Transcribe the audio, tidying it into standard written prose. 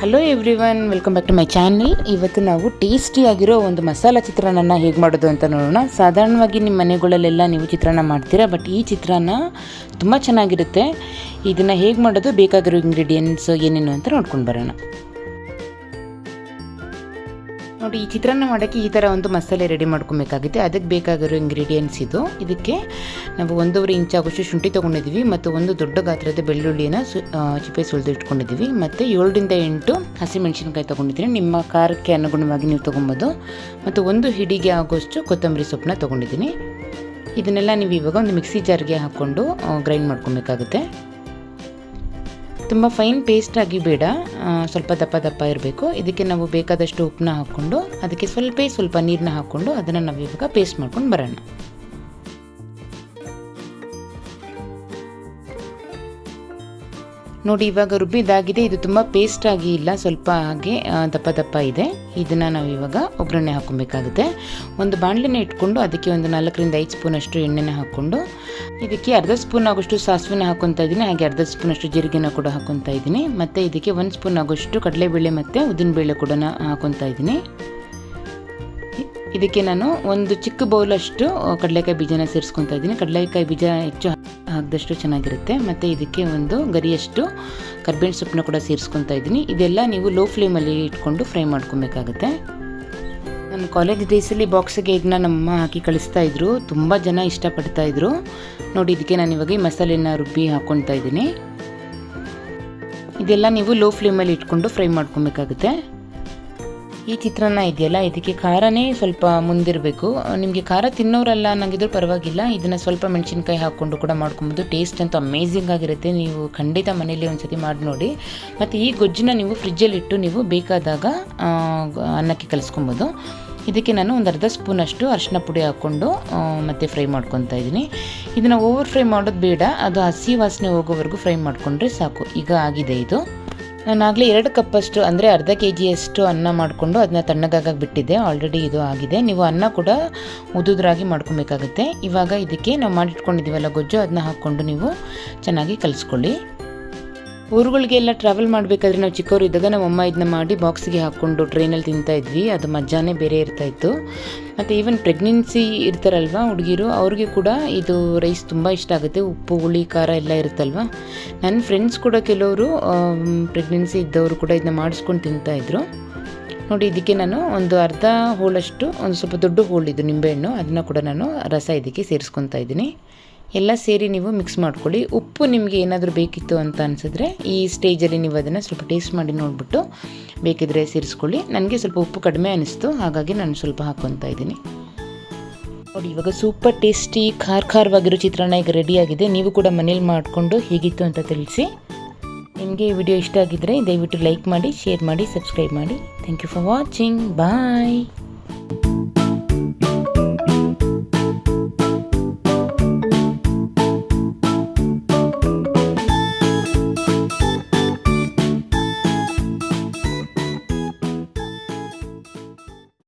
Hello everyone, welcome back to my channel. ಇವತ್ತು ನಾವು ಟೇಸ್ಟಿಯಾಗಿರೋ ಒಂದು ಮಸಾಲ ಚಿತ್ರಾನ್ನ ಹೇಗೆ ಮಾಡೋದು ಅಂತ ನೋಡೋಣ. ಸಾಧಾರಣವಾಗಿ ನಿಮ್ಮ ಮನೆಗಳಲ್ಲೆಲ್ಲ ನೀವು ಚಿತ್ರಾನ್ನ ಮಾಡ್ತೀರಾ, ಬಟ್ ಈ ಚಿತ್ರಾನ್ನ ತುಂಬ ಚೆನ್ನಾಗಿರುತ್ತೆ. ಇದನ್ನು ಹೇಗೆ ಮಾಡೋದು, ಬೇಕಾಗಿರೋ ಇಂಗ್ರೀಡಿಯೆಂಟ್ಸ್ ಏನೇನು ಅಂತ ನೋಡ್ಕೊಂಡು ಬರೋಣ. ನೋಡಿ, ಈ ಚಿತ್ರಾನ್ನ ಮಾಡೋಕ್ಕೆ ಈ ಥರ ಒಂದು ಮಸಾಲೆ ರೆಡಿ ಮಾಡ್ಕೊಬೇಕಾಗುತ್ತೆ. ಅದಕ್ಕೆ ಬೇಕಾಗಿರೋ ಇಂಗ್ರೀಡಿಯೆಂಟ್ಸ್ ಇದಕ್ಕೆ ನಾವು 1.5 ಇಂಚ್ ಆಗೋಷ್ಟು ಶುಂಠಿ ತೊಗೊಂಡಿದ್ದೀವಿ, ಮತ್ತು ಒಂದು ದೊಡ್ಡ ಗಾತ್ರದ ಬೆಳ್ಳುಳ್ಳಿನ ಚಿಪ್ಪೆ ಸುಲಿದು ಇಟ್ಕೊಂಡಿದ್ದೀವಿ, ಮತ್ತು 7 ರಿಂದ 8 ಹಸಿಮೆಣಸಿನಕಾಯಿ ತೊಗೊಂಡಿದ್ದೀನಿ. ನಿಮ್ಮ ಖಾರಕ್ಕೆ ಅನುಗುಣವಾಗಿ ನೀವು ತೊಗೊಬೋದು. ಮತ್ತು 1 ಹಿಡಿಗೆ ಆಗೋಷ್ಟು ಕೊತ್ತಂಬರಿ ಸೊಪ್ಪನ್ನ ತೊಗೊಂಡಿದ್ದೀನಿ. ಇದನ್ನೆಲ್ಲ ನೀವು ಇವಾಗ ಒಂದು ಮಿಕ್ಸಿ ಜಾರ್ಗೆ ಹಾಕ್ಕೊಂಡು ಗ್ರೈಂಡ್ ಮಾಡ್ಕೊಬೇಕಾಗುತ್ತೆ. ತುಂಬ ಫೈನ್ ಪೇಸ್ಟಾಗಿ ಬೇಡ, ಸ್ವಲ್ಪ ದಪ್ಪ ಇರಬೇಕು. ಇದಕ್ಕೆ ನಾವು ಬೇಕಾದಷ್ಟು ಉಪ್ಪನ್ನ ಹಾಕ್ಕೊಂಡು ಅದಕ್ಕೆ ಸ್ವಲ್ಪ ನೀರನ್ನ ಹಾಕ್ಕೊಂಡು ಅದನ್ನು ನಾವು ಇವಾಗ ಪೇಸ್ಟ್ ಮಾಡ್ಕೊಂಡು ಬರೋಣ. ನೋಡಿ, ಇವಾಗ ರುಬ್ಬಿದಾಗಿದೆ. ಇದು ತುಂಬ ಪೇಸ್ಟಾಗಿ ಇಲ್ಲ, ಸ್ವಲ್ಪ ಹಾಗೆ ದಪ್ಪ ಇದೆ. ಇದನ್ನು ನಾವು ಇವಾಗ ಒಗ್ಗರಣೆ ಹಾಕ್ಕೊಬೇಕಾಗುತ್ತೆ. ಒಂದು ಬಾಣಲೆನ ಇಟ್ಕೊಂಡು ಅದಕ್ಕೆ ಒಂದು 4 ರಿಂದ 5 ಸ್ಪೂನ್ ಅಷ್ಟು ಎಣ್ಣೆನ ಹಾಕ್ಕೊಂಡು ಇದಕ್ಕೆ ಅರ್ಧ ಸ್ಪೂನ್ ಆಗೋಷ್ಟು ಸಾಸಿವೆನ ಹಾಕ್ಕೊತಾ ಇದ್ದೀನಿ. ಹಾಗೆ ಅರ್ಧ ಸ್ಪೂನ್ ಅಷ್ಟು ಜೀರಿಗೆನ ಕೂಡ ಹಾಕ್ಕೊತಾ ಇದ್ದೀನಿ. ಮತ್ತು ಇದಕ್ಕೆ 1 ಸ್ಪೂನ್ ಆಗೋಷ್ಟು ಕಡಲೆಬೇಳೆ ಮತ್ತು ಉದ್ದಿನಬೇಳೆ ಕೂಡ ಹಾಕ್ಕೊತಾ ಇದ್ದೀನಿ. ಇದಕ್ಕೆ ನಾನು ಒಂದು ಚಿಕ್ಕ ಬೌಲಷ್ಟು ಕಡಲೆಕಾಯಿ ಬೀಜನ ಸೇರಿಸ್ಕೊತಾ ಇದ್ದೀನಿ. ಕಡಲೆಕಾಯಿ ಬೀಜ ಹೆಚ್ಚು ಹಾಕಿದಷ್ಟು ಚೆನ್ನಾಗಿರುತ್ತೆ. ಮತ್ತು ಇದಕ್ಕೆ ಒಂದು ಗರಿಯಷ್ಟು ಕರ್ಬೇವಿನ ಸೊಪ್ಪನ್ನ ಕೂಡ ಸೇರಿಸ್ಕೊತಾ ಇದ್ದೀನಿ. ಇದೆಲ್ಲ ನೀವು ಲೋ ಫ್ಲೇಮಲ್ಲಿ ಇಟ್ಕೊಂಡು ಫ್ರೈ ಮಾಡ್ಕೊಬೇಕಾಗುತ್ತೆ. ನನ್ನ ಕಾಲೇಜ್ ಡೇಸಲ್ಲಿ ಬಾಕ್ಸಿಗೆ ಇದನ್ನ ನಮ್ಮಮ್ಮ ಹಾಕಿ ಕಳಿಸ್ತಾ ಇದ್ರು. ತುಂಬ ಜನ ಇಷ್ಟಪಡ್ತಾ ಇದ್ರು. ನೋಡಿ, ಇದಕ್ಕೆ ನಾನು ಇವಾಗ ಈ ಮಸಾಲೆನ ರುಬ್ಬಿ ಹಾಕ್ಕೊತಾ ಇದ್ದೀನಿ. ಇದೆಲ್ಲ ನೀವು ಲೋ ಫ್ಲೇಮಲ್ಲಿ ಇಟ್ಕೊಂಡು ಫ್ರೈ ಮಾಡ್ಕೊಬೇಕಾಗುತ್ತೆ. ಈ ಚಿತ್ರಾನ್ನ ಇದೆಯಲ್ಲ, ಇದಕ್ಕೆ ಖಾರನೇ ಸ್ವಲ್ಪ ಮುಂದಿರಬೇಕು. ನಿಮಗೆ ಖಾರ ತಿನ್ನೋರಲ್ಲ ನನಗಿದ್ರೂ ಪರವಾಗಿಲ್ಲ, ಇದನ್ನು ಸ್ವಲ್ಪ ಮೆಣಸಿನ್ಕಾಯಿ ಹಾಕ್ಕೊಂಡು ಕೂಡ ಮಾಡ್ಕೊಬೋದು. ಟೇಸ್ಟ್ ಅಂತೂ ಅಮೇಝಿಂಗ್ ಆಗಿರುತ್ತೆ. ನೀವು ಖಂಡಿತ ಮನೇಲಿ ಒಂದ್ಸತಿ ಮಾಡಿ ನೋಡಿ. ಮತ್ತು ಈ ಗೊಜ್ಜನ್ನ ನೀವು ಫ್ರಿಜ್ಜಲ್ಲಿಟ್ಟು ನೀವು ಬೇಕಾದಾಗ ಅನ್ನಕ್ಕೆ ಕಲಿಸ್ಕೊಬೋದು. ಇದಕ್ಕೆ ನಾನು ಒಂದು ಅರ್ಧ ಸ್ಪೂನ್ ಅಷ್ಟು ಅರಿಶಿನ ಪುಡಿ ಹಾಕ್ಕೊಂಡು ಮತ್ತೆ ಫ್ರೈ ಮಾಡ್ಕೊತಾ ಇದ್ದೀನಿ. ಇದನ್ನು ಓವರ್ ಫ್ರೈ ಮಾಡೋದು ಬೇಡ, ಅದು ಹಸಿ ವಾಸನೆ ಹೋಗೋವರೆಗೂ ಫ್ರೈ ಮಾಡಿಕೊಂಡ್ರೆ ಸಾಕು. ಈಗ ಆಗಿದೆ ಇದು. ನಾನಾಗಲೇ 2 ಕಪ್ಪಷ್ಟು ಅಂದರೆ ಅರ್ಧ kg ಅನ್ನ ಮಾಡಿಕೊಂಡು ಅದನ್ನ ತಣ್ಣಗಾಗಿ ಬಿಟ್ಟಿದ್ದೆ. ಆಲ್ರೆಡಿ ಇದು ಆಗಿದೆ. ನೀವು ಅನ್ನ ಕೂಡ ಉದುದ್ರಾಗಿ ಮಾಡ್ಕೊಬೇಕಾಗುತ್ತೆ. ಇವಾಗ ಇದಕ್ಕೆ ನಾವು ಮಾಡಿಟ್ಕೊಂಡಿದ್ದೀವಲ್ಲ ಗೊಜ್ಜು, ಅದನ್ನ ಹಾಕ್ಕೊಂಡು ನೀವು ಚೆನ್ನಾಗಿ ಕಲಿಸ್ಕೊಳ್ಳಿ. ಊರುಗಳಿಗೆಲ್ಲ ಟ್ರಾವೆಲ್ ಮಾಡಬೇಕಾದ್ರೆ ನಾವು ಚಿಕ್ಕವರು ಇದ್ದಾಗ ನಮ್ಮಮ್ಮ ಇದನ್ನ ಮಾಡಿ ಬಾಕ್ಸಿಗೆ ಹಾಕ್ಕೊಂಡು ಟ್ರೈನಲ್ಲಿ ತಿಂತಾಯಿದ್ವಿ. ಅದು ಮಜಾನೇ ಬೇರೆ ಇರ್ತಾಯಿತ್ತು. ಮತ್ತು ಈವನ್ ಪ್ರೆಗ್ನೆನ್ಸಿ ಇರ್ತಾರಲ್ವ ಹುಡುಗಿರು, ಅವ್ರಿಗೆ ಕೂಡ ಇದು ರೈಸ್ ತುಂಬ ಇಷ್ಟ ಆಗುತ್ತೆ. ಉಪ್ಪು ಹುಳಿ ಖಾರ ಎಲ್ಲ ಇರುತ್ತಲ್ವ. ನನ್ನ ಫ್ರೆಂಡ್ಸ್ ಕೂಡ ಕೆಲವರು ಪ್ರೆಗ್ನೆನ್ಸಿ ಇದ್ದವರು ಕೂಡ ಇದನ್ನ ಮಾಡಿಸ್ಕೊಂಡು ತಿಂತಾಯಿದ್ರು. ನೋಡಿ, ಇದಕ್ಕೆ ನಾನು ಒಂದು ಅರ್ಧ ಹೋಳಷ್ಟು, ಒಂದು ಸ್ವಲ್ಪ ದೊಡ್ಡ ಹೋಳಿದ್ದು ನಿಂಬೆಹಣ್ಣು, ಅದನ್ನು ಕೂಡ ನಾನು ರಸ ಇದಕ್ಕೆ ಸೇರಿಸ್ಕೊತಾ ಇದ್ದೀನಿ. ಎಲ್ಲ ಸೇರಿ ನೀವು ಮಿಕ್ಸ್ ಮಾಡ್ಕೊಳ್ಳಿ. ಉಪ್ಪು ನಿಮಗೆ ಏನಾದರೂ ಬೇಕಿತ್ತು ಅಂತ ಅನಿಸಿದ್ರೆ ಈ ಸ್ಟೇಜಲ್ಲಿ ನೀವು ಅದನ್ನು ಸ್ವಲ್ಪ ಟೇಸ್ಟ್ ಮಾಡಿ ನೋಡಿಬಿಟ್ಟು ಬೇಕಿದ್ರೆ ಸೇರಿಸ್ಕೊಳ್ಳಿ. ನನಗೆ ಸ್ವಲ್ಪ ಉಪ್ಪು ಕಡಿಮೆ ಅನ್ನಿಸ್ತು, ಹಾಗಾಗಿ ನಾನು ಸ್ವಲ್ಪ ಹಾಕ್ಕೊತಾ ಇದ್ದೀನಿ. ನೋಡಿ, ಇವಾಗ ಸೂಪರ್ ಟೇಸ್ಟಿ ಖಾರವಾಗಿರೋ ಚಿತ್ರಾನ್ನ ಈಗ ರೆಡಿಯಾಗಿದೆ. ನೀವು ಕೂಡ ಮನೇಲಿ ಮಾಡಿಕೊಂಡು ಹೇಗಿತ್ತು ಅಂತ ತಿಳಿಸಿ. ನಿಮಗೆ ಈ ವಿಡಿಯೋ ಇಷ್ಟ ಆಗಿದ್ದರೆ ದಯವಿಟ್ಟು ಲೈಕ್ ಮಾಡಿ, ಶೇರ್ ಮಾಡಿ, ಸಬ್ಸ್ಕ್ರೈಬ್ ಮಾಡಿ. Thank you for watching. Bye.